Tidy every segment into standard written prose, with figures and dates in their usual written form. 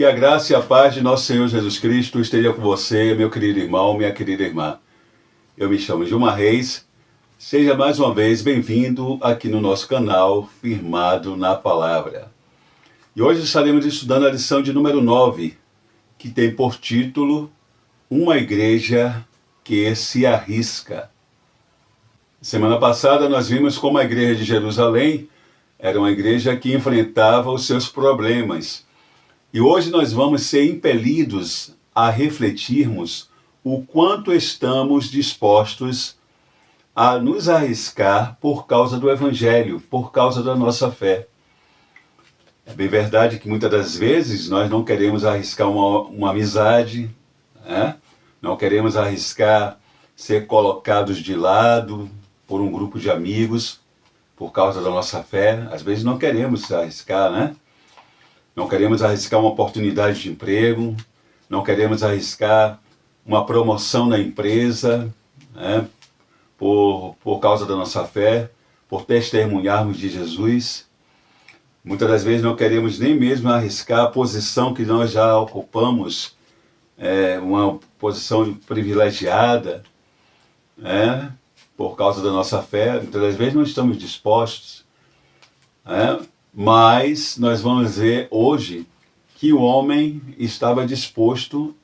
Que a graça e a paz de nosso Senhor Jesus Cristo esteja com você, meu querido irmão, minha querida irmã. Eu me chamo Gilmar Reis. Seja mais uma vez bem-vindo aqui no nosso canal, Firmado na Palavra. E hoje estaremos estudando a lição de número 9, que tem por título Uma Igreja que se Arrisca. Semana passada nós vimos como a igreja de Jerusalém era uma igreja que enfrentava os seus problemas. E hoje nós vamos ser impelidos a refletirmos o quanto estamos dispostos a nos arriscar por causa do Evangelho, por causa da nossa fé. É bem verdade que muitas das vezes nós não queremos arriscar uma amizade, né? Não queremos arriscar ser colocados de lado por um grupo de amigos por causa da nossa fé. Às vezes não queremos arriscar, né? Não queremos arriscar uma oportunidade de emprego, não queremos arriscar uma promoção na empresa, né? Por causa da nossa fé, por testemunharmos de Jesus. Muitas das vezes não queremos nem mesmo arriscar a posição que nós já ocupamos, uma posição privilegiada, né? Por causa da nossa fé. Muitas das vezes não estamos dispostos, né? Mas nós vamos ver hoje que o homem estava disposto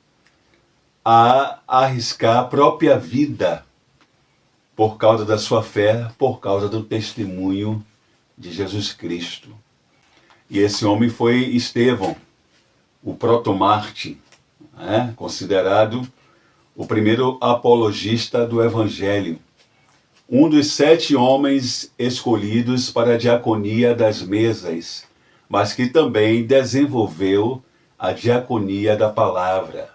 a arriscar a própria vida por causa da sua fé, por causa do testemunho de Jesus Cristo. E esse homem foi Estevão, o protomártir, né? Considerado o primeiro apologista do Evangelho. Um dos 7 homens escolhidos para a diaconia das mesas, mas que também desenvolveu a diaconia da palavra.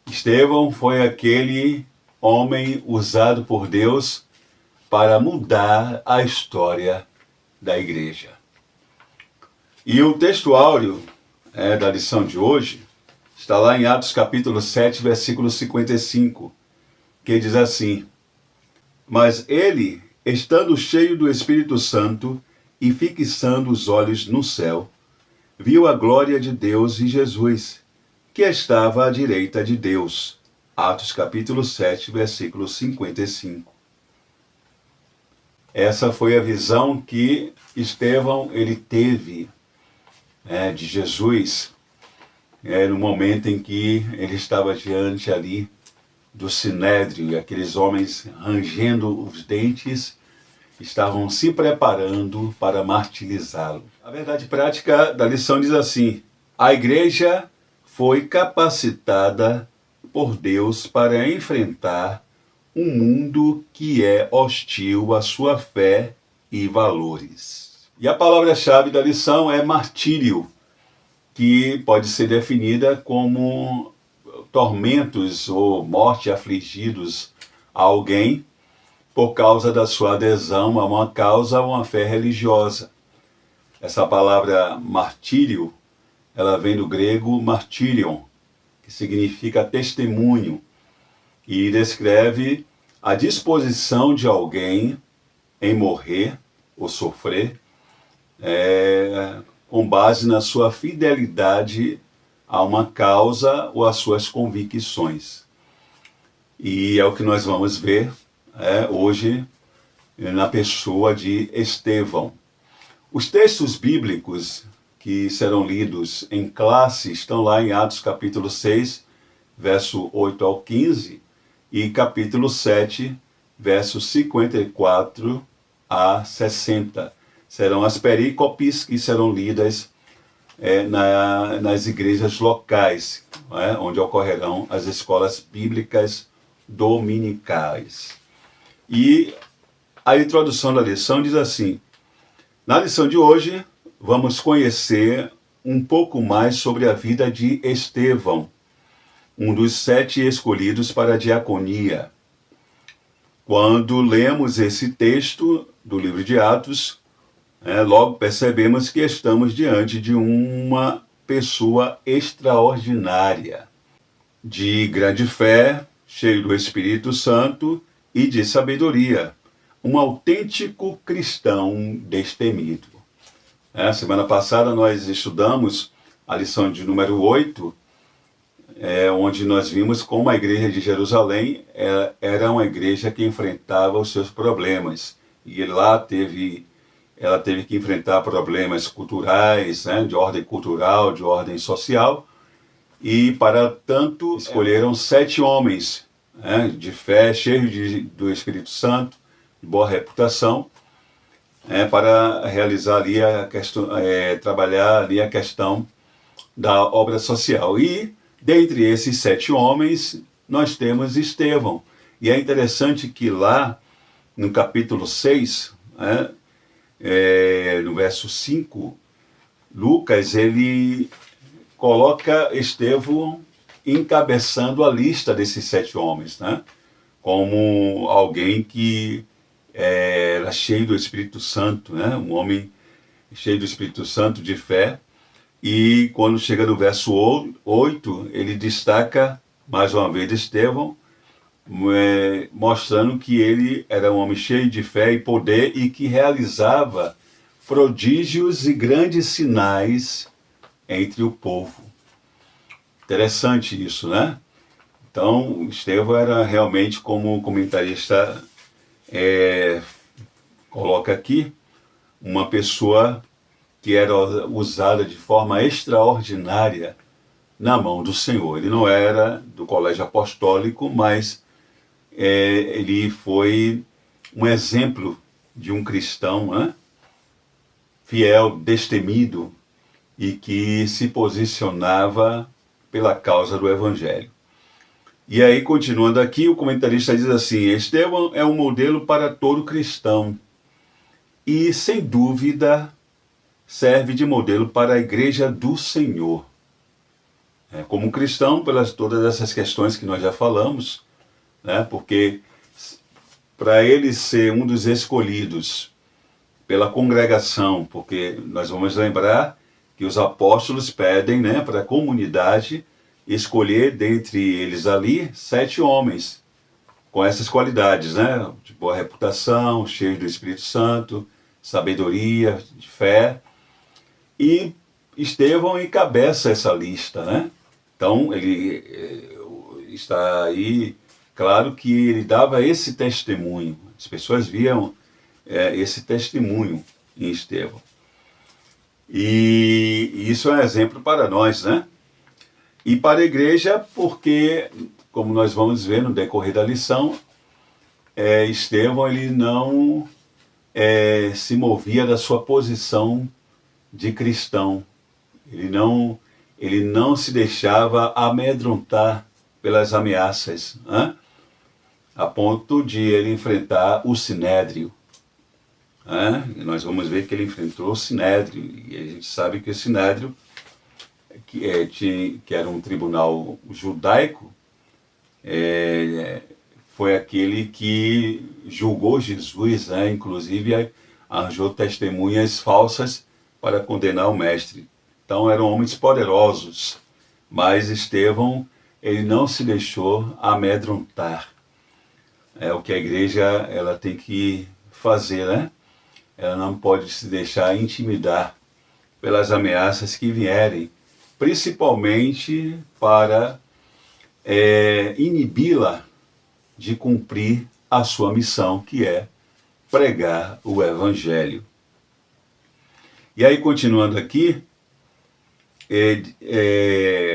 Estevão foi aquele homem usado por Deus para mudar a história da igreja. E o texto áureo da lição de hoje está lá em Atos capítulo 7, versículo 55, que diz assim: Mas ele, estando cheio do Espírito Santo e fixando os olhos no céu, viu a glória de Deus e Jesus, que estava à direita de Deus. Atos capítulo 7, versículo 55. Essa foi a visão que Estevão ele teve de Jesus, no momento em que ele estava diante ali do Sinédrio, e aqueles homens rangendo os dentes estavam se preparando para martirizá-lo. A verdade prática da lição diz assim: a igreja foi capacitada por Deus para enfrentar um mundo que é hostil à sua fé e valores. E a palavra-chave da lição é martírio, que pode ser definida como tormentos ou morte afligidos a alguém por causa da sua adesão a uma causa ou uma fé religiosa. Essa palavra martírio, ela vem do grego martyrion, que significa testemunho, e descreve a disposição de alguém em morrer ou sofrer com base na sua fidelidade a uma causa ou às suas convicções. E é o que nós vamos ver hoje na pessoa de Estevão. Os textos bíblicos que serão lidos em classe estão lá em Atos capítulo 6, verso 8 ao 15, e capítulo 7, versos 54 a 60. Serão as perícopes que serão lidas nas igrejas locais, onde ocorrerão as escolas bíblicas dominicais. E a introdução da lição diz assim: na lição de hoje, vamos conhecer um pouco mais sobre a vida de Estevão, um dos 7 escolhidos para a diaconia. Quando lemos esse texto do livro de Atos, logo percebemos que estamos diante de uma pessoa extraordinária, de grande fé, cheio do Espírito Santo e de sabedoria, um autêntico cristão destemido. Semana passada nós estudamos a lição de número 8, onde nós vimos como a igreja de Jerusalém era uma igreja que enfrentava os seus problemas. E lá ela teve que enfrentar problemas culturais, né, de ordem cultural, de ordem social, e para tanto escolheram 7 homens, né, de fé, cheios do Espírito Santo, de boa reputação, para realizar ali a questão, trabalhar ali a questão da obra social. E dentre esses 7 homens nós temos Estevão. E é interessante que lá no capítulo 6, no verso 5, Lucas ele coloca Estevão encabeçando a lista desses 7 homens, né? Como alguém que era cheio do Espírito Santo, né? Um homem cheio do Espírito Santo, de fé. E quando chega no verso 8, ele destaca mais uma vez Estevão, mostrando que ele era um homem cheio de fé e poder e que realizava prodígios e grandes sinais entre o povo. Interessante isso, né? Então, Estevão era realmente, como o comentarista coloca aqui, uma pessoa que era usada de forma extraordinária na mão do Senhor. Ele não era do colégio apostólico, mas ele foi um exemplo de um cristão, né? Fiel, destemido, e que se posicionava pela causa do Evangelho. E aí, continuando aqui, o comentarista diz assim: Estevão é um modelo para todo cristão e, sem dúvida, serve de modelo para a igreja do Senhor. Como cristão, pelas todas essas questões que nós já falamos, né? Porque para ele ser um dos escolhidos pela congregação, porque nós vamos lembrar que os apóstolos pedem, né, para a comunidade escolher dentre eles ali 7 homens com essas qualidades, né, de boa reputação, cheios do Espírito Santo, sabedoria, de fé. E Estevão encabeça essa lista, né? Então ele está aí, claro que ele dava esse testemunho, as pessoas viam esse testemunho em Estevão. E isso é um exemplo para nós, né? E para a igreja, porque, como nós vamos ver no decorrer da lição, Estevão ele não se movia da sua posição de cristão. Ele não se deixava amedrontar pelas ameaças, né? A ponto de ele enfrentar o Sinédrio. Nós vamos ver que ele enfrentou o Sinédrio, e a gente sabe que o Sinédrio, que era um tribunal judaico, foi aquele que julgou Jesus, né? Inclusive arranjou testemunhas falsas para condenar o mestre. Então eram homens poderosos, mas Estevão ele não se deixou amedrontar. É o que a igreja ela tem que fazer, né? Ela não pode se deixar intimidar pelas ameaças que vierem, principalmente para inibi-la de cumprir a sua missão, que é pregar o Evangelho. E aí, continuando aqui,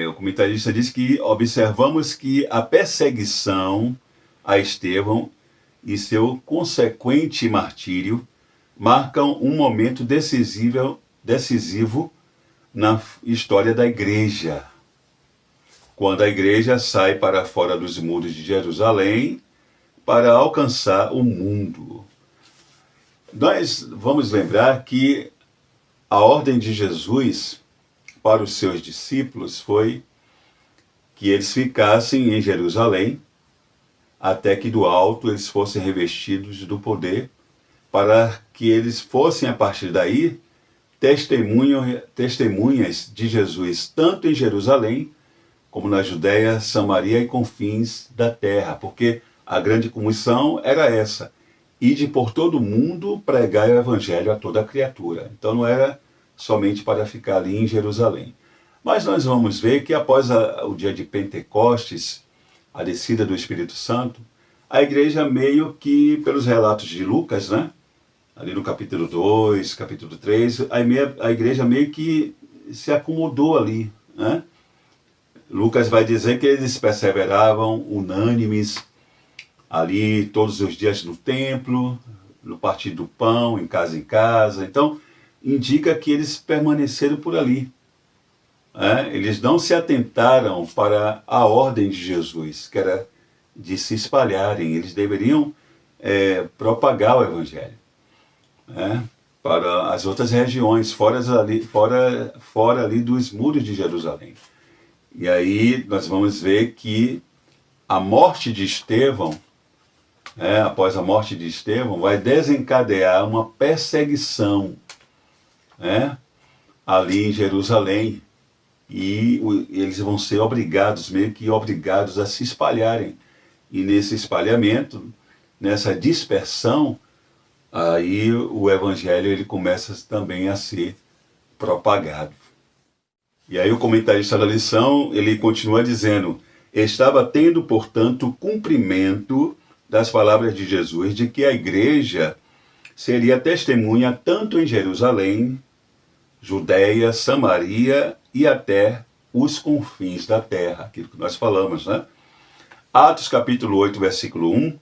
o comentarista diz que observamos que a perseguição a Estevão e seu consequente martírio marcam um momento decisivo na história da igreja. Quando a igreja sai para fora dos muros de Jerusalém para alcançar o mundo. Nós vamos lembrar que a ordem de Jesus para os seus discípulos foi que eles ficassem em Jerusalém até que do alto eles fossem revestidos do poder, para que eles fossem a partir daí testemunhas de Jesus, tanto em Jerusalém como na Judéia, Samaria e confins da terra, porque a grande comissão era essa: ide por todo o mundo pregar o evangelho a toda criatura. Então não era somente para ficar ali em Jerusalém. Mas nós vamos ver que após o dia de Pentecostes, a descida do Espírito Santo, a igreja meio que, pelos relatos de Lucas, né? Ali no capítulo 2, capítulo 3, a igreja meio que se acomodou ali, né? Lucas vai dizer que eles perseveravam unânimes ali todos os dias no templo, no partir do pão, em casa. Então, indica que eles permaneceram por ali. Eles não se atentaram para a ordem de Jesus, que era de se espalharem. Eles deveriam propagar o Evangelho para as outras regiões, fora ali dos muros de Jerusalém. E aí nós vamos ver que a morte de Estevão, após a morte de Estevão, vai desencadear uma perseguição ali em Jerusalém. E eles vão ser meio que obrigados a se espalharem. E nesse espalhamento, nessa dispersão, aí o Evangelho ele começa também a ser propagado. E aí o comentarista da lição, ele continua dizendo: estava tendo, portanto, cumprimento das palavras de Jesus de que a igreja seria testemunha tanto em Jerusalém, Judeia, Samaria e até os confins da terra, aquilo que nós falamos, né? Atos capítulo 8, versículo 1,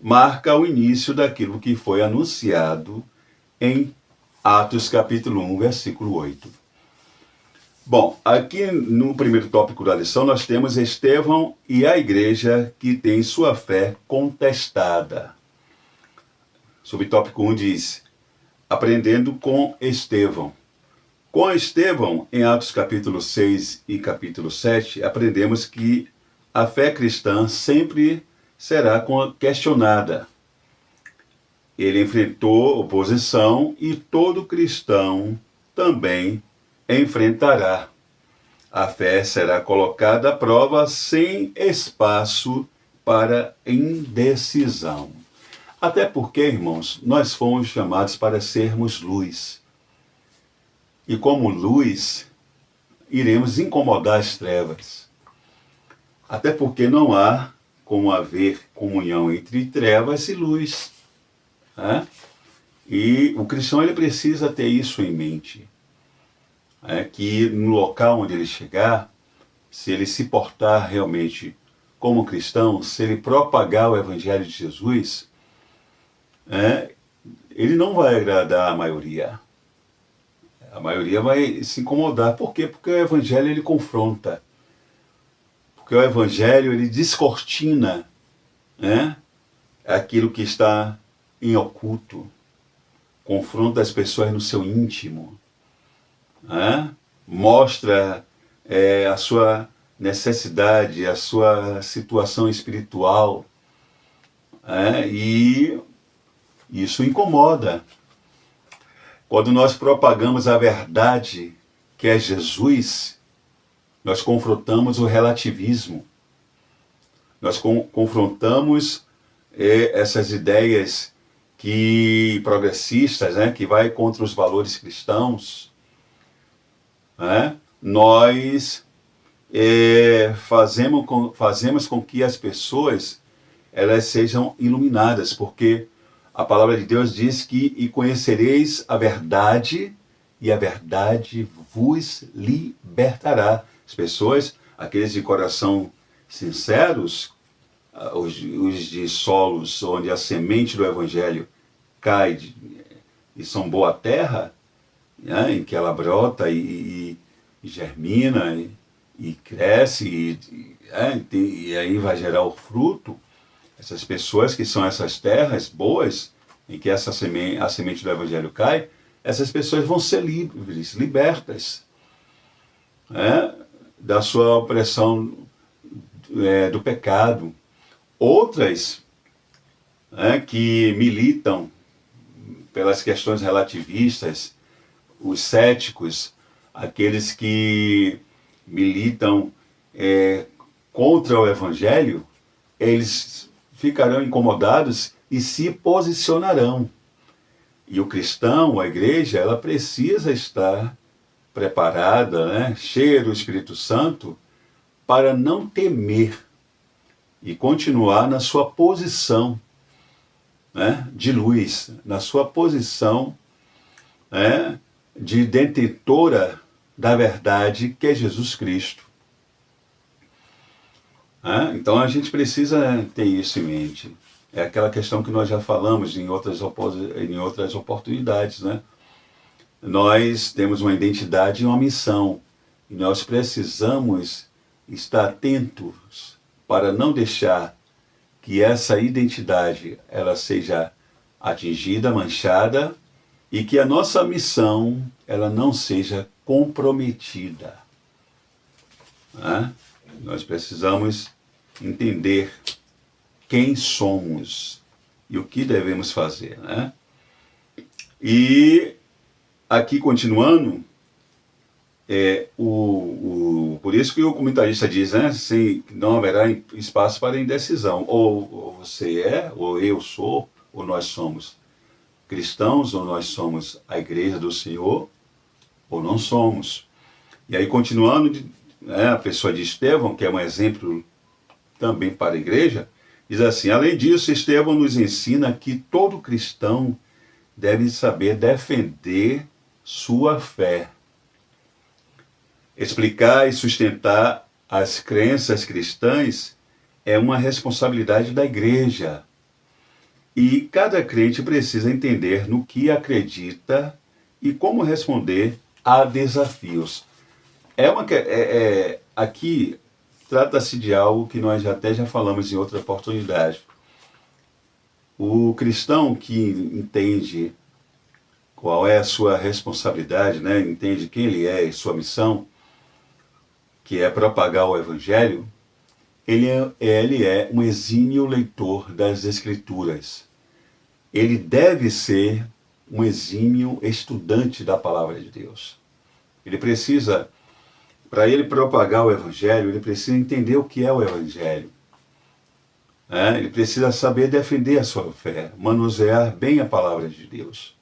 marca o início daquilo que foi anunciado em Atos capítulo 1, versículo 8. Bom, aqui no primeiro tópico da lição nós temos Estevão e a igreja que tem sua fé contestada. Subtópico 1 diz: aprendendo com Estevão. Com Estevão, em Atos capítulo 6 e capítulo 7, aprendemos que a fé cristã sempre será questionada. Ele enfrentou oposição e todo cristão também enfrentará. A fé será colocada à prova sem espaço para indecisão. Até porque, irmãos, nós fomos chamados para sermos luz. E como luz, iremos incomodar as trevas. Até porque não há como haver comunhão entre trevas e luz. E o cristão ele precisa ter isso em mente. Que no local onde ele chegar, se ele se portar realmente como cristão, se ele propagar o Evangelho de Jesus, ele não vai agradar a maioria. A maioria vai se incomodar. Por quê? Porque o Evangelho ele confronta. Porque o Evangelho ele descortina aquilo que está em oculto. Confronta as pessoas no seu íntimo. Mostra a sua necessidade, a sua situação espiritual. E isso incomoda. Quando nós propagamos a verdade, que é Jesus, nós confrontamos o relativismo. Nós confrontamos essas ideias progressistas, que vai contra os valores cristãos. Nós fazemos com que as pessoas elas sejam iluminadas, porque a palavra de Deus diz que e conhecereis a verdade, e a verdade vos libertará. As pessoas, aqueles de coração sinceros, os de solos onde a semente do Evangelho cai e são boa terra, em que ela brota e germina e cresce e aí vai gerar o fruto. Essas pessoas que são essas terras boas, em que a semente do Evangelho cai, essas pessoas vão ser livres, libertas da sua opressão do pecado. Outras que militam pelas questões relativistas, os céticos, aqueles que militam contra o Evangelho, eles ficarão incomodados e se posicionarão. E o cristão, a igreja, ela precisa estar preparada, né, cheia do Espírito Santo, para não temer e continuar na sua posição, né, de luz, na sua posição, né, de detentora da verdade, que é Jesus Cristo. Né? Então a gente precisa ter isso em mente. É aquela questão que nós já falamos em outras oportunidades, né? Nós temos uma identidade e uma missão, e nós precisamos estar atentos para não deixar que essa identidade ela seja atingida, manchada, e que a nossa missão ela não seja comprometida. Né? Nós precisamos entender quem somos e o que devemos fazer. Né? E aqui continuando, por isso que o comentarista diz, né, assim, não haverá espaço para indecisão. Ou você é, ou eu sou, ou nós somos cristãos, ou nós somos a igreja do Senhor, ou não somos. E aí, continuando, né, a pessoa de Estevão, que é um exemplo também para a igreja, diz assim: além disso, Estevão nos ensina que todo cristão deve saber defender sua fé, explicar e sustentar as crenças cristãs é uma responsabilidade da igreja. E cada crente precisa entender no que acredita e como responder a desafios. Aqui trata-se de algo que nós até já falamos em outra oportunidade. O cristão que entende qual é a sua responsabilidade, né? Entende quem ele é e sua missão, que é propagar o Evangelho, ele é um exímio leitor das Escrituras. Ele deve ser um exímio estudante da Palavra de Deus. Ele precisa, para ele propagar o Evangelho, ele precisa entender o que é o Evangelho. Ele precisa saber defender a sua fé, manusear bem a Palavra de Deus.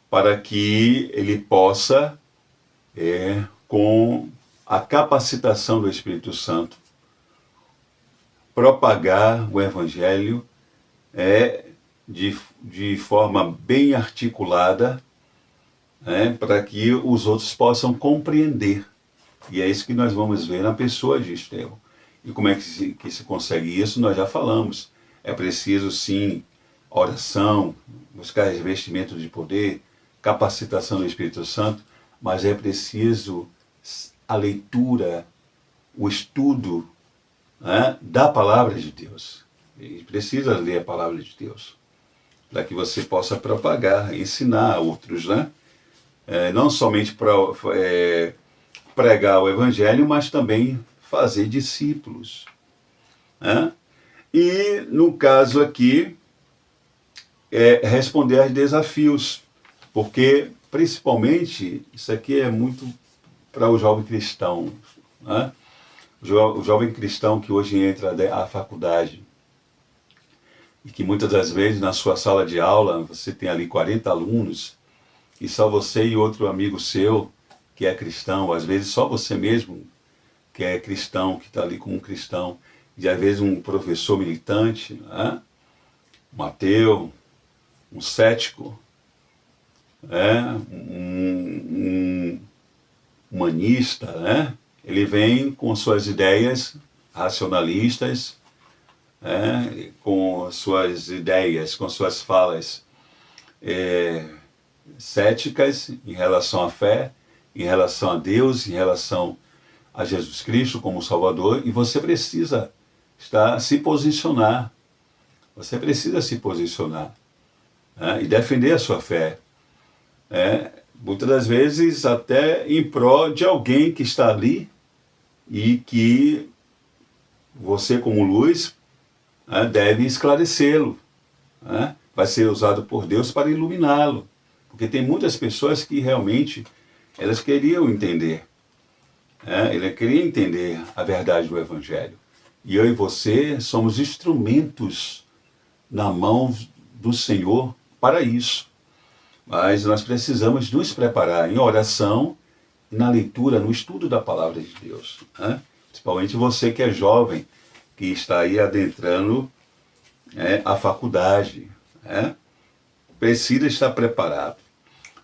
Para que ele possa, com a capacitação do Espírito Santo, propagar o Evangelho de forma bem articulada, para que os outros possam compreender. E é isso que nós vamos ver na pessoa de Estevão. E como é que se consegue isso? Nós já falamos. É preciso, sim, oração, buscar revestimento de poder, capacitação do Espírito Santo, mas é preciso a leitura, o estudo, da Palavra de Deus. E precisa ler a Palavra de Deus, para que você possa propagar, ensinar a outros, né? Não somente pregar o Evangelho, mas também fazer discípulos. E, no caso aqui, responder aos desafios, porque, principalmente, isso aqui é muito para o jovem cristão, né? O jovem cristão que hoje entra à faculdade, e que muitas das vezes na sua sala de aula você tem ali 40 alunos, e só você e outro amigo seu que é cristão, às vezes só você mesmo que é cristão, que está ali como um cristão, e às vezes um professor militante, um ateu, um cético, um humanista, ele vem com suas ideias racionalistas, com suas ideias, com suas falas céticas em relação à fé, em relação a Deus, em relação a Jesus Cristo como Salvador, e você precisa se posicionar. Você precisa se posicionar, e defender a sua fé. Muitas das vezes até em prol de alguém que está ali e que você, como luz, deve esclarecê-lo. Vai ser usado por Deus para iluminá-lo. Porque tem muitas pessoas que realmente elas queriam entender. Elas queriam entender a verdade do Evangelho. E eu e você somos instrumentos na mão do Senhor para isso. Mas nós precisamos nos preparar em oração, na leitura, no estudo da palavra de Deus, né? Principalmente você que é jovem, que está aí adentrando a faculdade, né? Precisa estar preparado.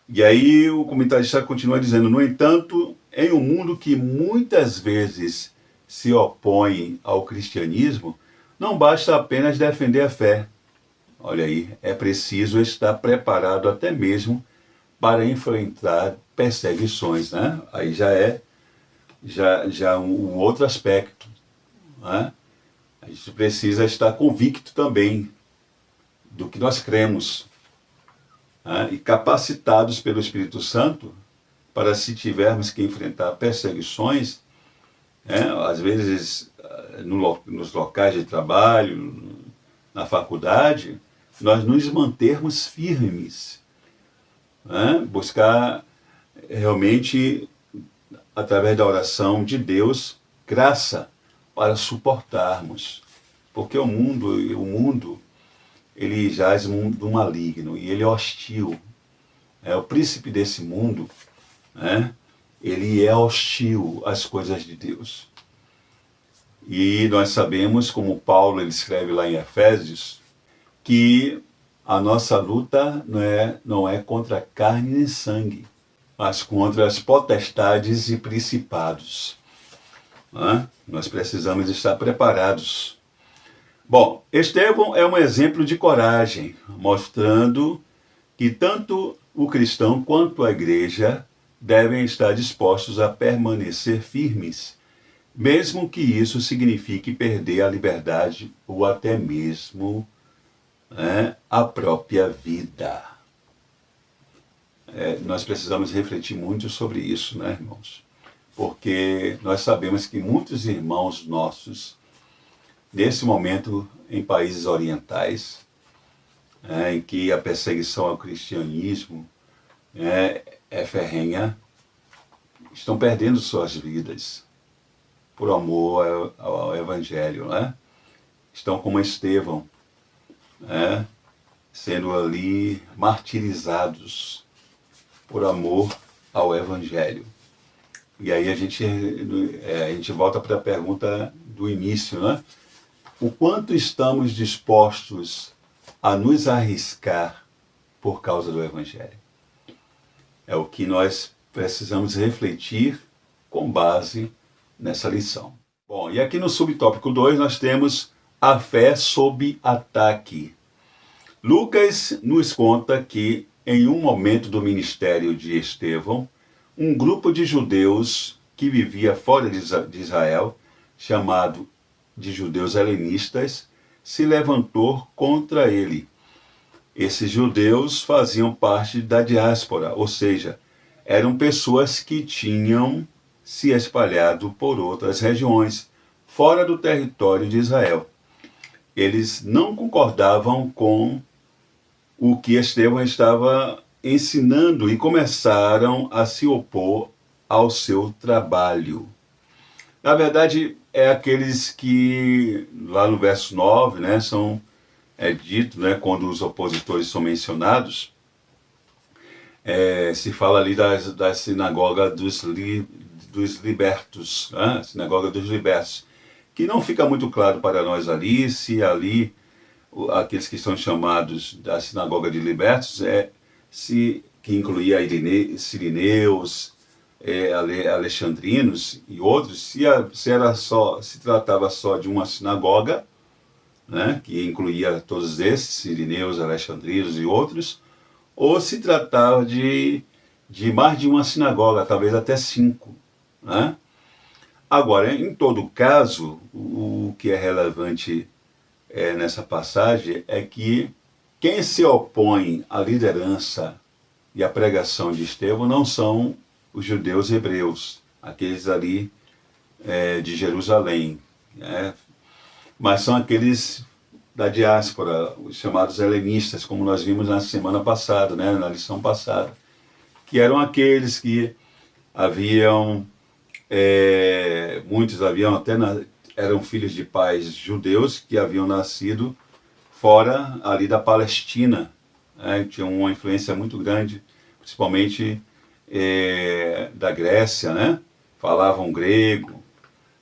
E aí o comentarista continua dizendo: no entanto, em um mundo que muitas vezes se opõe ao cristianismo, não basta apenas defender a fé. Olha aí, é preciso estar preparado até mesmo para enfrentar perseguições, né? Aí já um outro aspecto, né? A gente precisa estar convicto também do que nós cremos, né? E capacitados pelo Espírito Santo para, se tivermos que enfrentar perseguições, às vezes nos locais de trabalho, na faculdade, nós nos mantermos firmes, né? Buscar realmente, através da oração de Deus, graça para suportarmos, porque o mundo ele jaz do maligno e ele é hostil. O príncipe desse mundo, né? Ele é hostil às coisas de Deus. E nós sabemos, como Paulo ele escreve lá em Efésios, que a nossa luta não é contra carne nem sangue, mas contra as potestades e principados, né? Nós precisamos estar preparados. Bom, Estevão é um exemplo de coragem, mostrando que tanto o cristão quanto a igreja devem estar dispostos a permanecer firmes, mesmo que isso signifique perder a liberdade ou até mesmo a própria vida. Nós precisamos refletir muito sobre isso, né, irmãos? Porque nós sabemos que muitos irmãos nossos, nesse momento, em países orientais, em que a perseguição ao cristianismo é ferrenha, estão perdendo suas vidas por amor ao Evangelho, né? Estão como Estevão, sendo ali martirizados por amor ao Evangelho. E aí a gente volta para a pergunta do início, né? O quanto estamos dispostos a nos arriscar por causa do Evangelho? É o que nós precisamos refletir com base nessa lição. Bom, e aqui no subtópico 2 nós temos a fé sob ataque. Lucas nos conta que, em um momento do ministério de Estevão, um grupo de judeus que vivia fora de Israel, chamado de judeus helenistas, se levantou contra ele. Esses judeus faziam parte da diáspora, ou seja, eram pessoas que tinham se espalhado por outras regiões, fora do território de Israel. Eles não concordavam com o que Estevão estava ensinando e começaram a se opor ao seu trabalho. Na verdade, é aqueles que, lá no verso 9, é dito, quando os opositores são mencionados, se fala ali da sinagoga dos libertos, a sinagoga dos libertos, que não fica muito claro para nós ali, se ali aqueles que são chamados da sinagoga de libertos, que incluía sirineus, alexandrinos e outros, se tratava só de uma sinagoga, que incluía todos esses, sirineus, alexandrinos e outros, ou se tratava de mais de uma sinagoga, talvez até 5. Agora, em todo caso, o que é relevante nessa passagem é que quem se opõe à liderança e à pregação de Estevão não são os judeus hebreus, aqueles ali de Jerusalém, mas são aqueles da diáspora, os chamados helenistas, como nós vimos na semana passada, na lição passada, que eram aqueles que muitos eram filhos de pais judeus que haviam nascido fora ali da Palestina, né? Tinha uma influência muito grande, principalmente da Grécia, né? Falavam grego,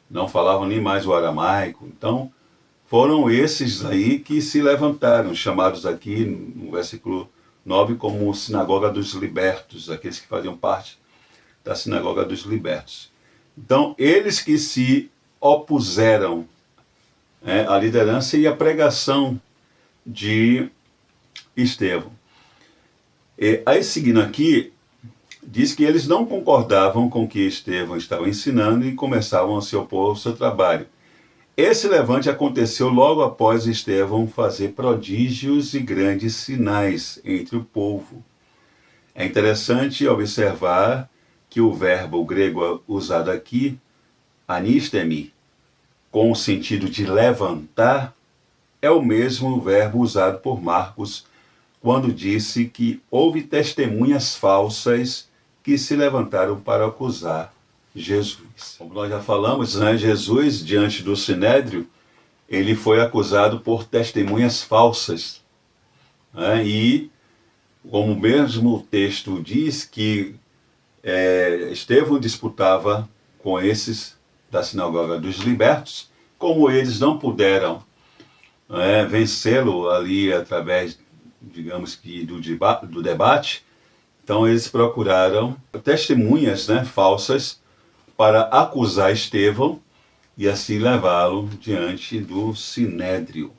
não falavam nem mais o aramaico. Então, foram esses aí que se levantaram, chamados aqui no versículo 9 como sinagoga dos libertos, aqueles que faziam parte da sinagoga dos libertos. Então, eles que se opuseram à liderança e à pregação de Estevão. Aí, seguindo aqui, diz que eles não concordavam com o que Estevão estava ensinando e começavam a se opor ao seu trabalho. Esse levante aconteceu logo após Estevão fazer prodígios e grandes sinais entre o povo. É interessante observar que o verbo grego usado aqui, anistemi, com o sentido de levantar, é o mesmo verbo usado por Marcos quando disse que houve testemunhas falsas que se levantaram para acusar Jesus. Como nós já falamos, né, Jesus, diante do Sinédrio, ele foi acusado por testemunhas falsas. Né, e, como o mesmo texto diz, que Estevão disputava com esses da sinagoga dos libertos, como eles não puderam vencê-lo ali através, digamos que, do debate, então eles procuraram testemunhas falsas para acusar Estevão e assim levá-lo diante do Sinédrio.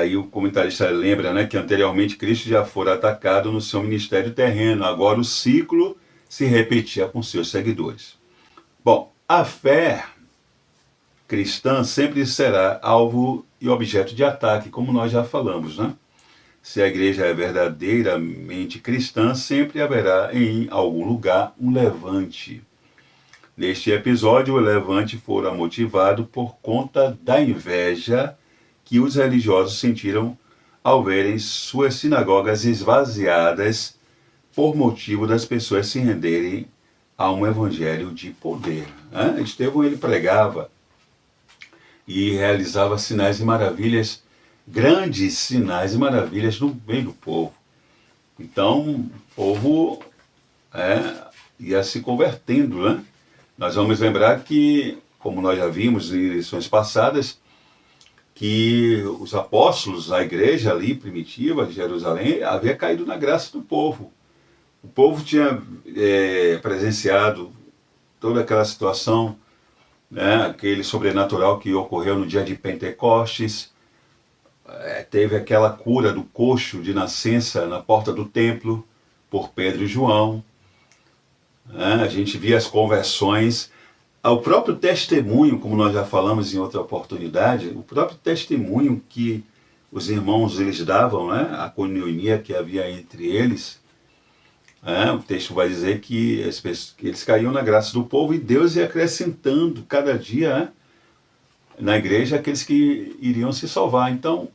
Aí o comentarista lembra que anteriormente Cristo já fora atacado no seu ministério terreno, agora o ciclo se repetia com seus seguidores. Bom, a fé cristã sempre será alvo e objeto de ataque, como nós já falamos, né? Se a igreja é verdadeiramente cristã, sempre haverá em algum lugar um levante. Neste episódio, o levante fora motivado por conta da inveja que os religiosos sentiram ao verem suas sinagogas esvaziadas por motivo das pessoas se renderem a um evangelho de poder. Estevão, ele pregava e realizava sinais e maravilhas, grandes sinais e maravilhas no meio do povo. Então, o povo ia se convertendo, né? Nós vamos lembrar que, como nós já vimos em lições passadas, que os apóstolos, a igreja ali primitiva de Jerusalém, havia caído na graça do povo. O povo tinha presenciado toda aquela situação, aquele sobrenatural que ocorreu no dia de Pentecostes, teve aquela cura do coxo de nascença na porta do templo por Pedro e João. A gente via as conversões, o próprio testemunho, como nós já falamos em outra oportunidade, o próprio testemunho que os irmãos eles davam, a coinonia que havia entre eles. O texto vai dizer que eles caíam na graça do povo e Deus ia acrescentando cada dia na igreja aqueles que iriam se salvar. Então,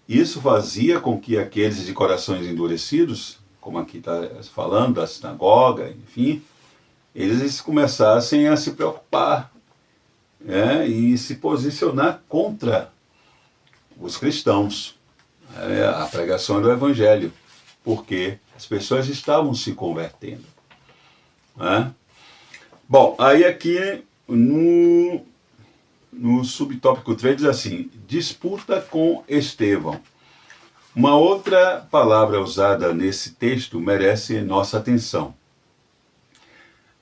isso fazia com que aqueles de corações endurecidos, como aqui está falando, da sinagoga, enfim, eles começassem a se preocupar e se posicionar contra os cristãos, a pregação do evangelho, porque as pessoas estavam se convertendo. Bom, aí aqui no subtópico 3 diz assim, disputa com Estevão. Uma outra palavra usada nesse texto merece nossa atenção.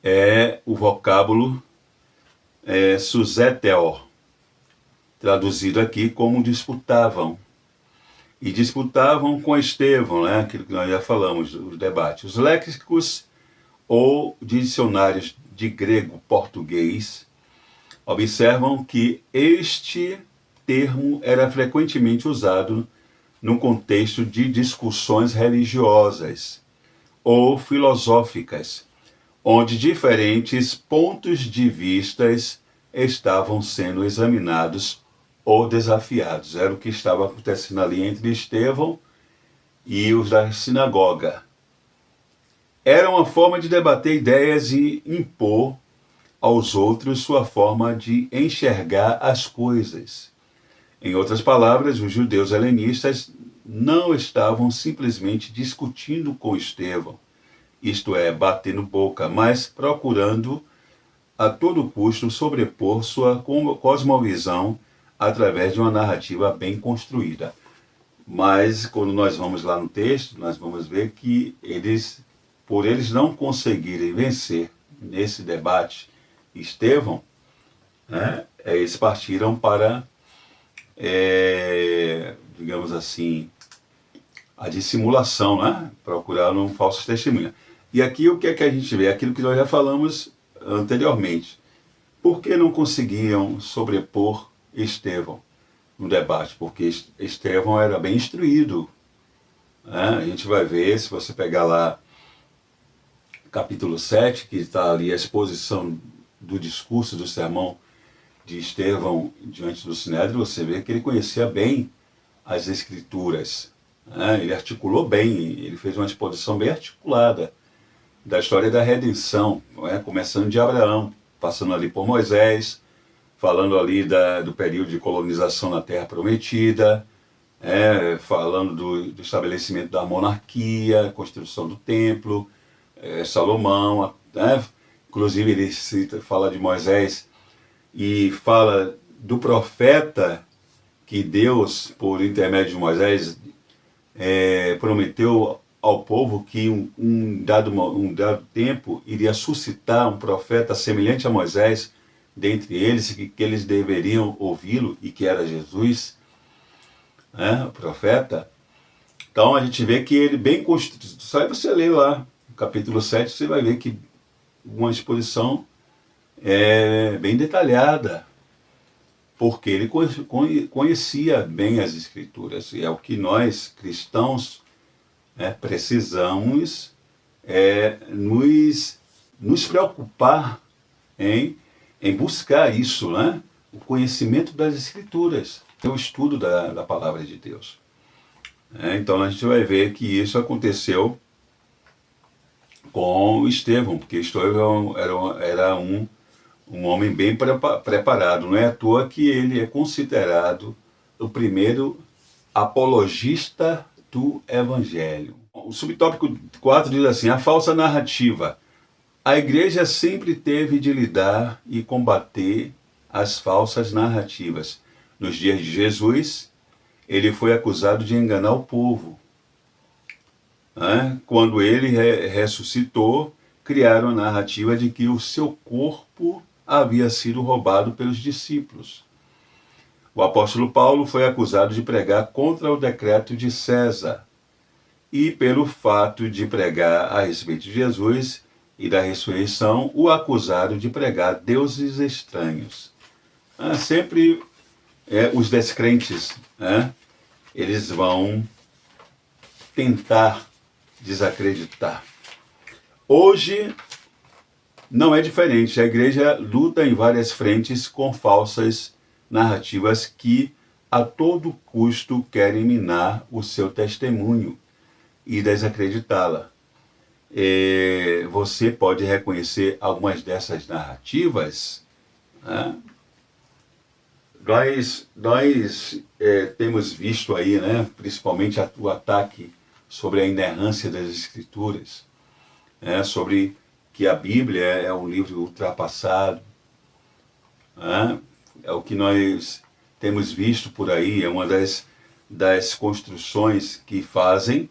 É o vocábulo suzeteor, traduzido aqui como disputavam. E disputavam com Estevão, aquilo que nós já falamos, os debates. Os léxicos ou dicionários de grego-português observam que este termo era frequentemente usado no contexto de discussões religiosas ou filosóficas, onde diferentes pontos de vistas estavam sendo examinados ou desafiados. Era o que estava acontecendo ali entre Estevão e os da sinagoga. Era uma forma de debater ideias e impor aos outros sua forma de enxergar as coisas. Em outras palavras, os judeus helenistas não estavam simplesmente discutindo com Estevão, isto é, batendo boca, mas procurando a todo custo sobrepor sua cosmovisão através de uma narrativa bem construída. Mas quando nós vamos lá no texto, nós vamos ver que por eles não conseguirem vencer nesse debate Estevão, né, eles partiram para, digamos assim, a dissimulação, né? Procuraram falsas testemunhas. E aqui o que é que a gente vê? Aquilo que nós já falamos anteriormente. Por que não conseguiam sobrepor Estevão no debate? Porque Estevão era bem instruído, né? A gente vai ver, se você pegar lá capítulo 7, que está ali a exposição do discurso do sermão de Estevão diante do Sinédrio, você vê que ele conhecia bem as Escrituras, né? Ele articulou bem, ele fez uma exposição bem articulada da história da redenção, né? Começando de Abraão, passando ali por Moisés, falando ali do período de colonização na Terra Prometida, falando do estabelecimento da monarquia, construção do templo, Salomão, né? Inclusive ele fala de Moisés e fala do profeta que Deus, por intermédio de Moisés, prometeu ao povo que um dado tempo iria suscitar um profeta semelhante a Moisés dentre eles, que eles deveriam ouvi-lo, e que era Jesus, né, o profeta. Então a gente vê que ele bem construído. Só você ler lá no capítulo 7, você vai ver que uma exposição bem detalhada, porque ele conhecia bem as Escrituras, e é o que nós, cristãos, precisamos nos preocupar em buscar isso, né? O conhecimento das Escrituras, o estudo da palavra de Deus. Então a gente vai ver que isso aconteceu com Estevão, porque Estevão era um homem bem preparado. Não é à toa que ele é considerado o primeiro apologista do Evangelho. O subtópico 4 diz assim: a falsa narrativa. A igreja sempre teve de lidar e combater as falsas narrativas. Nos dias de Jesus, ele foi acusado de enganar o povo. Quando ele ressuscitou, criaram a narrativa de que o seu corpo havia sido roubado pelos discípulos. O apóstolo Paulo foi acusado de pregar contra o decreto de César, e pelo fato de pregar a respeito de Jesus e da ressurreição, o acusaram de pregar deuses estranhos. Sempre os descrentes, eles vão tentar desacreditar. Hoje não é diferente. A igreja luta em várias frentes com falsas narrativas que a todo custo querem minar o seu testemunho e desacreditá-la. Você pode reconhecer algumas dessas narrativas, né? Nós temos visto aí, né, principalmente o ataque sobre a inerrância das Escrituras, sobre que a Bíblia é um livro ultrapassado. É o que nós temos visto por aí, é uma das construções que fazem,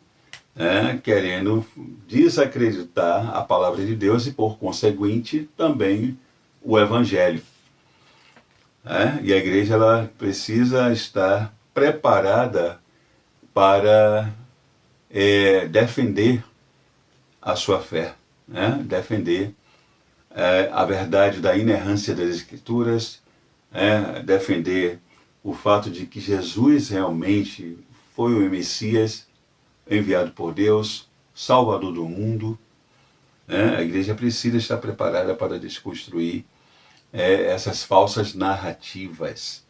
querendo desacreditar a palavra de Deus e, por conseguinte, também o Evangelho. E a igreja ela precisa estar preparada para defender a sua fé, defender a verdade da inerrância das Escrituras, defender o fato de que Jesus realmente foi o Messias enviado por Deus, Salvador do mundo. A igreja precisa estar preparada para desconstruir essas falsas narrativas.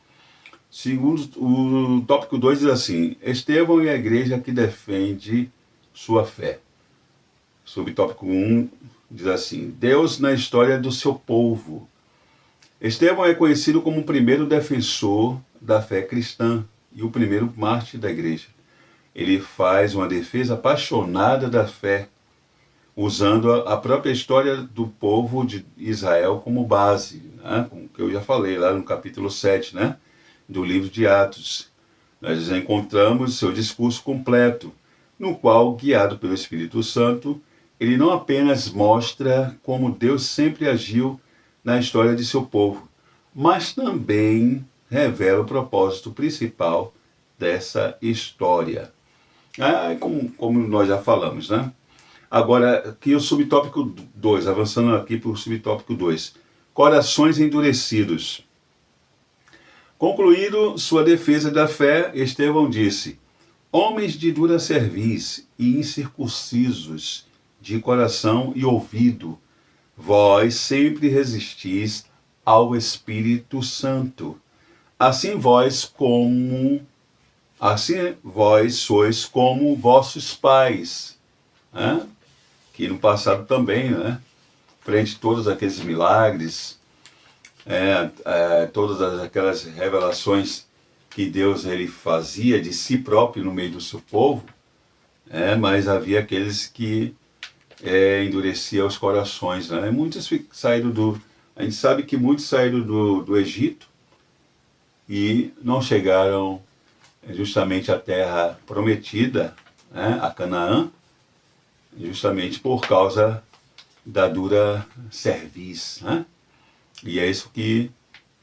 Segundo o tópico 2 diz assim: Estevão e a igreja que defende sua fé. Subtópico 1 diz assim: Deus na história do seu povo. Estevão é conhecido como o primeiro defensor da fé cristã e o primeiro mártir da igreja. Ele faz uma defesa apaixonada da fé, usando a própria história do povo de Israel como base, né? Como que eu já falei lá no capítulo 7, né? Do livro de Atos. Nós encontramos seu discurso completo, no qual, guiado pelo Espírito Santo, ele não apenas mostra como Deus sempre agiu na história de seu povo, mas também revela o propósito principal dessa história. Como nós já falamos, né? Agora, aqui o subtópico 2, avançando aqui para o subtópico 2. Corações endurecidos. Concluído sua defesa da fé, Estevão disse: homens de dura cerviz e incircuncisos de coração e ouvido, vós sempre resistis ao Espírito Santo. Assim vós sois como vossos pais, né? Que no passado também, né? Frente a todos aqueles milagres, todas aquelas revelações que Deus ele fazia de si próprio no meio do seu povo, mas havia aqueles que endureciam os corações, né? Muitos saíram a gente sabe que muitos saíram do Egito e não chegaram justamente à terra prometida, né? A Canaã, justamente por causa da dura cerviz, né? E é isso que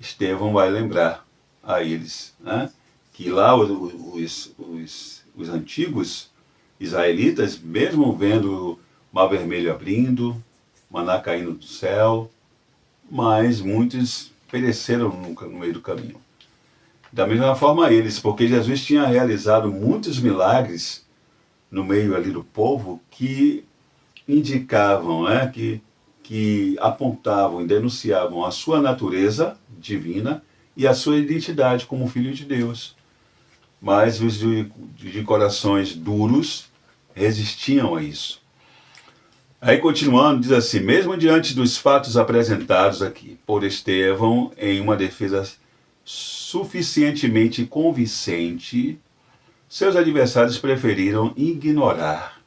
Estevão vai lembrar a eles, né? Que lá os antigos israelitas, mesmo vendo o Mar Vermelho abrindo, maná caindo do céu, mas muitos pereceram no meio do caminho. Da mesma forma eles, porque Jesus tinha realizado muitos milagres no meio ali do povo que indicavam, que apontavam e denunciavam a sua natureza divina e a sua identidade como filho de Deus. Mas os de corações duros resistiam a isso. Aí continuando, diz assim: mesmo diante dos fatos apresentados aqui por Estevão em uma defesa suficientemente convincente, seus adversários preferiram ignorar.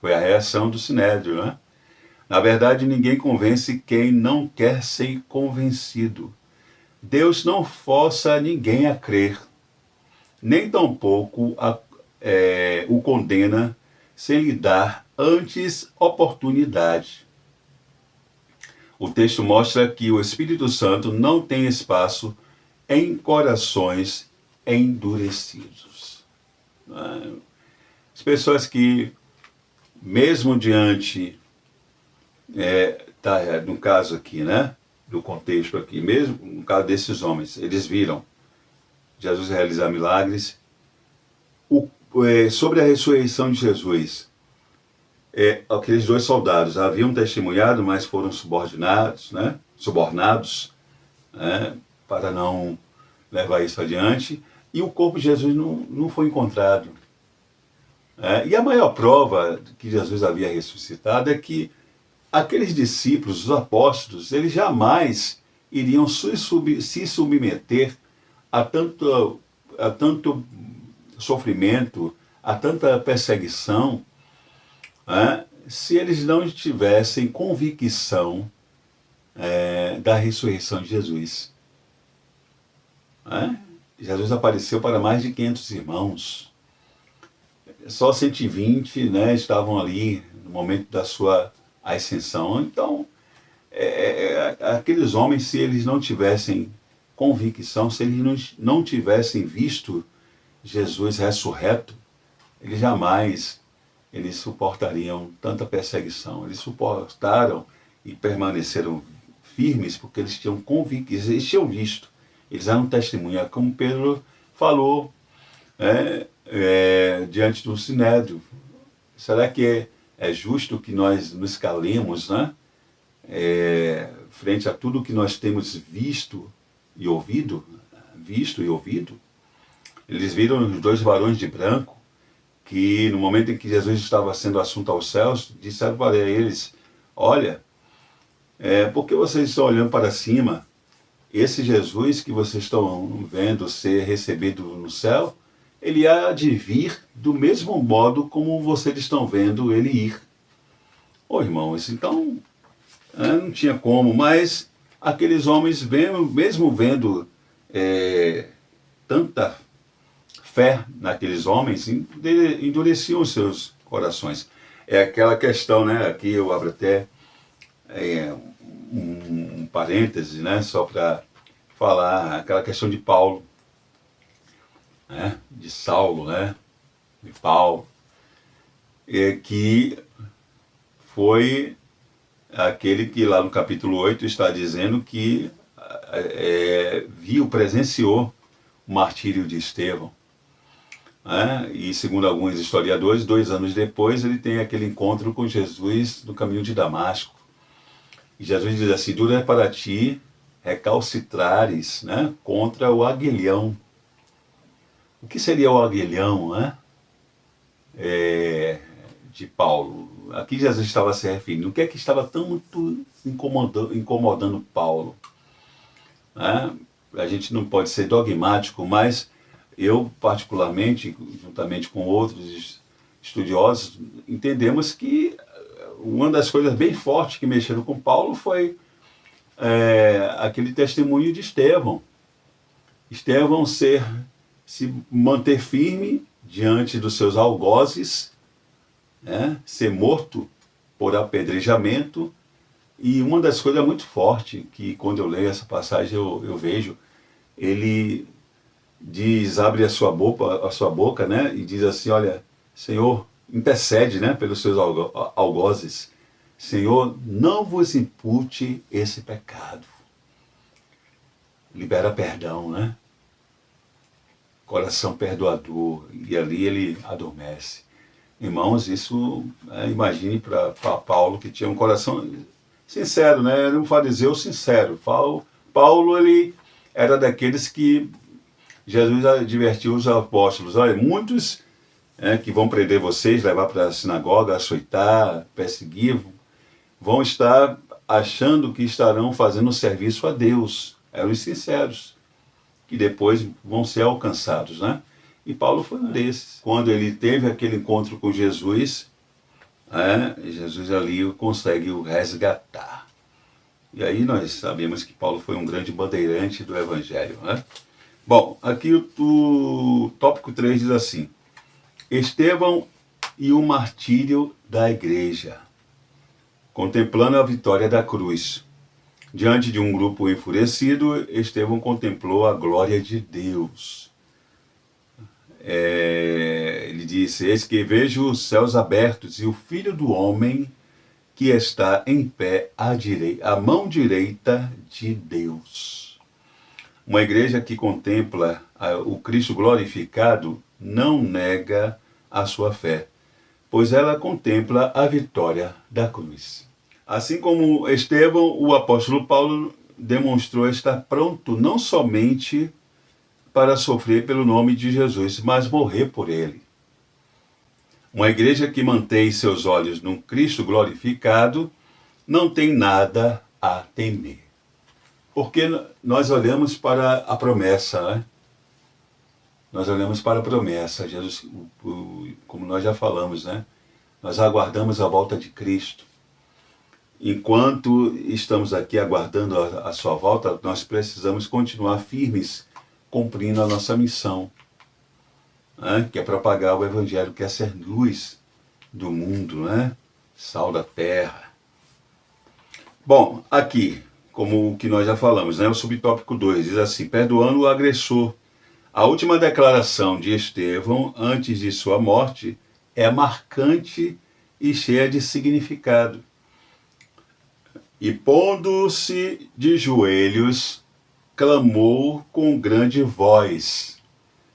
Foi a reação do Sinédrio, né? Na verdade, ninguém convence quem não quer ser convencido. Deus não força ninguém a crer, nem tampouco o condena sem lhe dar antes oportunidade. O texto mostra que o Espírito Santo não tem espaço em corações endurecidos. As pessoas que, mesmo diante, no caso aqui, né, do contexto aqui, mesmo no caso desses homens, eles viram Jesus realizar milagres, sobre a ressurreição de Jesus, aqueles dois soldados haviam testemunhado, mas foram subornados, para não levar isso adiante, e o corpo de Jesus não foi encontrado. E a maior prova que Jesus havia ressuscitado é que aqueles discípulos, os apóstolos, eles jamais iriam se submeter a tanto sofrimento, a tanta perseguição, se eles não tivessem convicção da ressurreição de Jesus. Jesus apareceu para mais de 500 irmãos. Só 120, estavam ali no momento da sua ascensão. Então, aqueles homens, se eles não tivessem convicção, se eles não tivessem visto Jesus ressurreto, eles jamais suportariam tanta perseguição. Eles suportaram e permaneceram firmes porque eles tinham convicção, eles tinham visto, eles eram testemunha, como Pedro falou, diante do Sinédrio. Será que é justo que nós nos calemos, frente a tudo que nós temos visto e ouvido? Eles viram os dois varões de branco, que no momento em que Jesus estava sendo assunto aos céus, disseram para eles: olha, por que vocês estão olhando para cima? esse Jesus que vocês estão vendo ser recebido no céu, ele há de vir do mesmo modo como vocês estão vendo ele ir. Ô irmãos, então não tinha como, mas aqueles homens, mesmo vendo tanta fé naqueles homens, endureciam os seus corações. É aquela questão, né? Aqui eu abro até um parêntese, né? Só para falar aquela questão de Paulo, né? De Saulo, né? De Paulo, que foi aquele que lá no capítulo 8 está dizendo que presenciou o martírio de Estevão. E segundo alguns historiadores, 2 anos depois ele tem aquele encontro com Jesus no caminho de Damasco. E Jesus diz assim: dura é para ti recalcitrares, né, contra o aguilhão. O que seria o aguilhão, né, de Paulo? Aqui Jesus estava se referindo. O que é que estava tanto incomodando Paulo? A gente não pode ser dogmático, mas eu, particularmente, juntamente com outros estudiosos, entendemos que uma das coisas bem fortes que mexeram com Paulo foi aquele testemunho de Estevão. Estevão se manter firme diante dos seus algozes, ser morto por apedrejamento. E uma das coisas muito fortes, que quando eu leio essa passagem eu vejo, ele abre a sua boca, né, e diz assim: olha, Senhor, intercede, né, pelos seus algozes. Senhor, não vos impute esse pecado. Libera perdão, né? Coração perdoador. E ali ele adormece. Irmãos, isso, imagine para Paulo, que tinha um coração sincero, né? Era um fariseu sincero. Paulo, ele era daqueles que Jesus advertiu os apóstolos: olha, muitos que vão prender vocês, levar para a sinagoga, açoitar, perseguir, vão estar achando que estarão fazendo serviço a Deus. Eram os sinceros, que depois vão ser alcançados, né? E Paulo foi um desses. Quando ele teve aquele encontro com Jesus, Jesus ali consegue o resgatar. E aí nós sabemos que Paulo foi um grande bandeirante do Evangelho, né? Bom, aqui o tópico 3 diz assim: Estevão e o martírio da igreja. Contemplando a vitória da cruz. Diante de um grupo enfurecido, Estevão contemplou a glória de Deus. Ele disse: eis que vejo os céus abertos e o Filho do Homem que está em pé à mão direita de Deus. Uma igreja que contempla o Cristo glorificado não nega a sua fé, pois ela contempla a vitória da cruz. Assim como Estevão, o apóstolo Paulo demonstrou estar pronto não somente para sofrer pelo nome de Jesus, mas morrer por ele. Uma igreja que mantém seus olhos no Cristo glorificado não tem nada a temer. Porque nós olhamos para a promessa, né? Nós olhamos para a promessa. Jesus, como nós já falamos, né? Nós aguardamos a volta de Cristo. Enquanto estamos aqui aguardando a sua volta, nós precisamos continuar firmes, cumprindo a nossa missão, né? Que é propagar o Evangelho, que é ser luz do mundo, né? Sal da terra. Bom, aqui, como o que nós já falamos, né? O subtópico 2 diz assim: perdoando o agressor. A última declaração de Estevão, antes de sua morte, é marcante e cheia de significado. E pondo-se de joelhos, clamou com grande voz: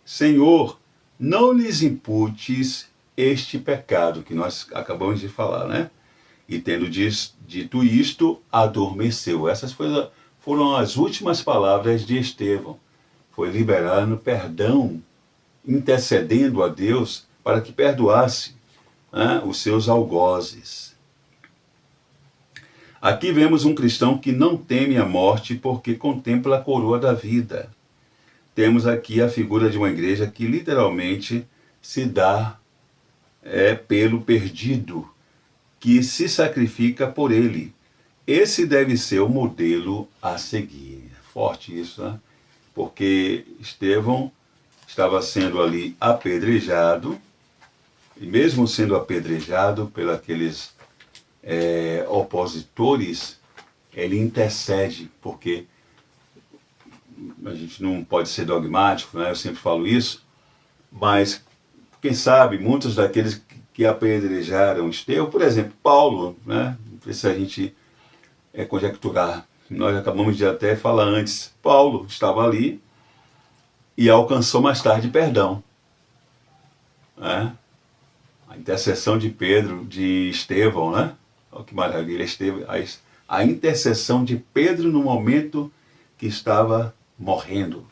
Senhor, não lhes imputes este pecado, que nós acabamos de falar, né? E tendo dito isto, adormeceu. Essas foram as últimas palavras de Estevão. Foi liberando perdão, intercedendo a Deus para que perdoasse, né, os seus algozes. Aqui vemos um cristão que não teme a morte porque contempla a coroa da vida. Temos aqui a figura de uma igreja que literalmente se dá pelo perdido, que se sacrifica por ele. Esse deve ser o modelo a seguir. Forte isso, né? Porque Estevão estava sendo ali apedrejado, e mesmo sendo apedrejado pelos opositores, ele intercede, porque a gente não pode ser dogmático, né? Eu sempre falo isso, mas quem sabe muitos daqueles que apedrejaram Estevão, por exemplo, Paulo, né? Não precisa a gente conjecturar, nós acabamos de até falar antes, Paulo estava ali e alcançou mais tarde perdão, né? A intercessão de Pedro, de Estevão, né? Olha que maravilha, a intercessão de Pedro no momento que estava morrendo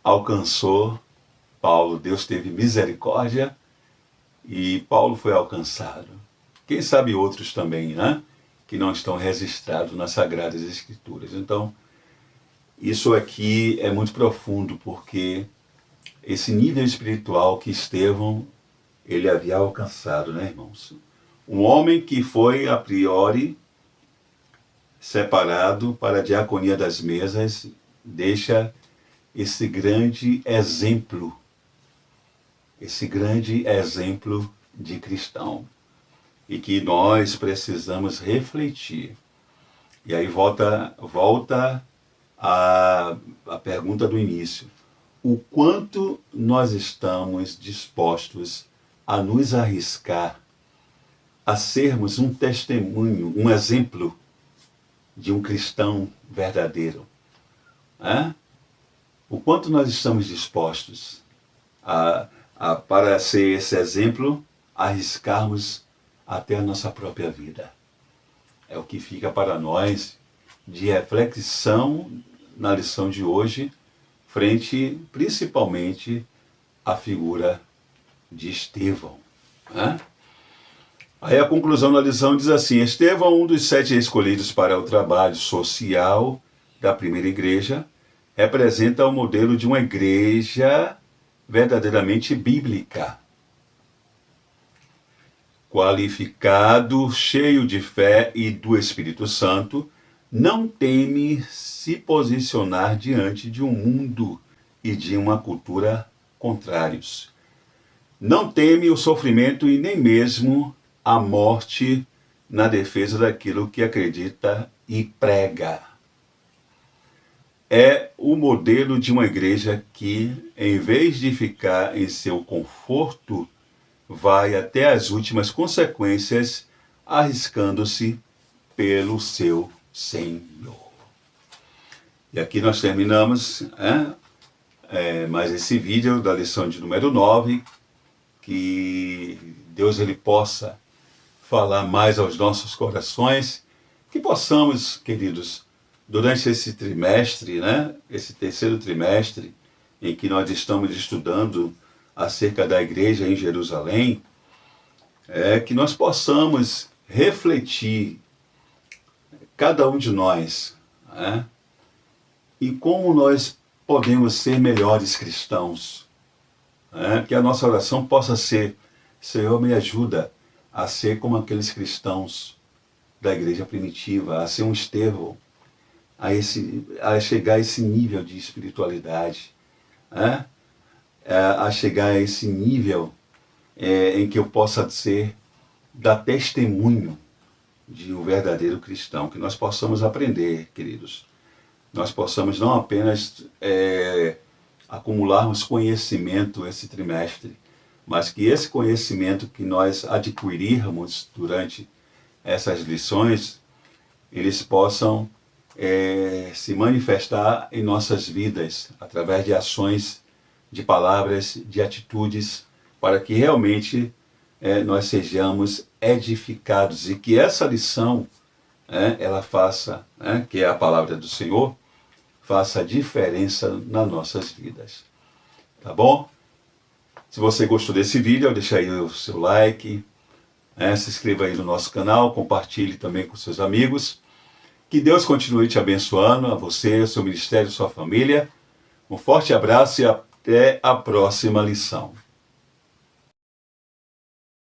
alcançou Paulo. Deus teve misericórdia e Paulo foi alcançado. Quem sabe outros também, né? Que não estão registrados nas Sagradas Escrituras. Então, isso aqui é muito profundo, porque esse nível espiritual que Estevão ele havia alcançado, né, irmãos? Um homem que foi, a priori, separado para a diaconia das mesas, deixa esse grande exemplo de cristão, e que nós precisamos refletir. E aí volta a pergunta do início. O quanto nós estamos dispostos a nos arriscar a sermos um testemunho, um exemplo de um cristão verdadeiro? O quanto nós estamos dispostos para ser esse exemplo, arriscarmos até a nossa própria vida? É o que fica para nós de reflexão na lição de hoje, frente principalmente à figura de Estevão. Aí a conclusão da lição diz assim: Estevão, um dos 7 escolhidos para o trabalho social da primeira igreja, representa o modelo de uma igreja verdadeiramente bíblica. Qualificado, cheio de fé e do Espírito Santo, não teme se posicionar diante de um mundo e de uma cultura contrários. Não teme o sofrimento e nem mesmo a morte na defesa daquilo que acredita e prega. É o modelo de uma igreja que, em vez de ficar em seu conforto, vai até as últimas consequências, arriscando-se pelo seu Senhor. E aqui nós terminamos mais esse vídeo da lição de número 9, que Deus ele possa falar mais aos nossos corações, que possamos, queridos, durante esse trimestre, esse terceiro trimestre, em que nós estamos estudando acerca da igreja em Jerusalém, que nós possamos refletir, cada um de nós, e como nós podemos ser melhores cristãos. Que a nossa oração possa ser: Senhor, me ajuda a ser como aqueles cristãos da igreja primitiva, a ser um Estevão, a chegar a esse nível de espiritualidade, a chegar a esse nível em que eu possa dar testemunho de um verdadeiro cristão, que nós possamos aprender, queridos. Nós possamos não apenas acumularmos conhecimento esse trimestre, mas que esse conhecimento que nós adquirirmos durante essas lições, eles possam se manifestar em nossas vidas, através de ações, de palavras, de atitudes, para que realmente nós sejamos edificados e que essa lição, ela faça, que é a palavra do Senhor, faça a diferença nas nossas vidas. Tá bom? Se você gostou desse vídeo, deixa aí o seu like, Se inscreva aí no nosso canal, compartilhe também com seus amigos. Que Deus continue te abençoando, a você, o seu ministério, sua família. Um forte abraço e até a próxima lição.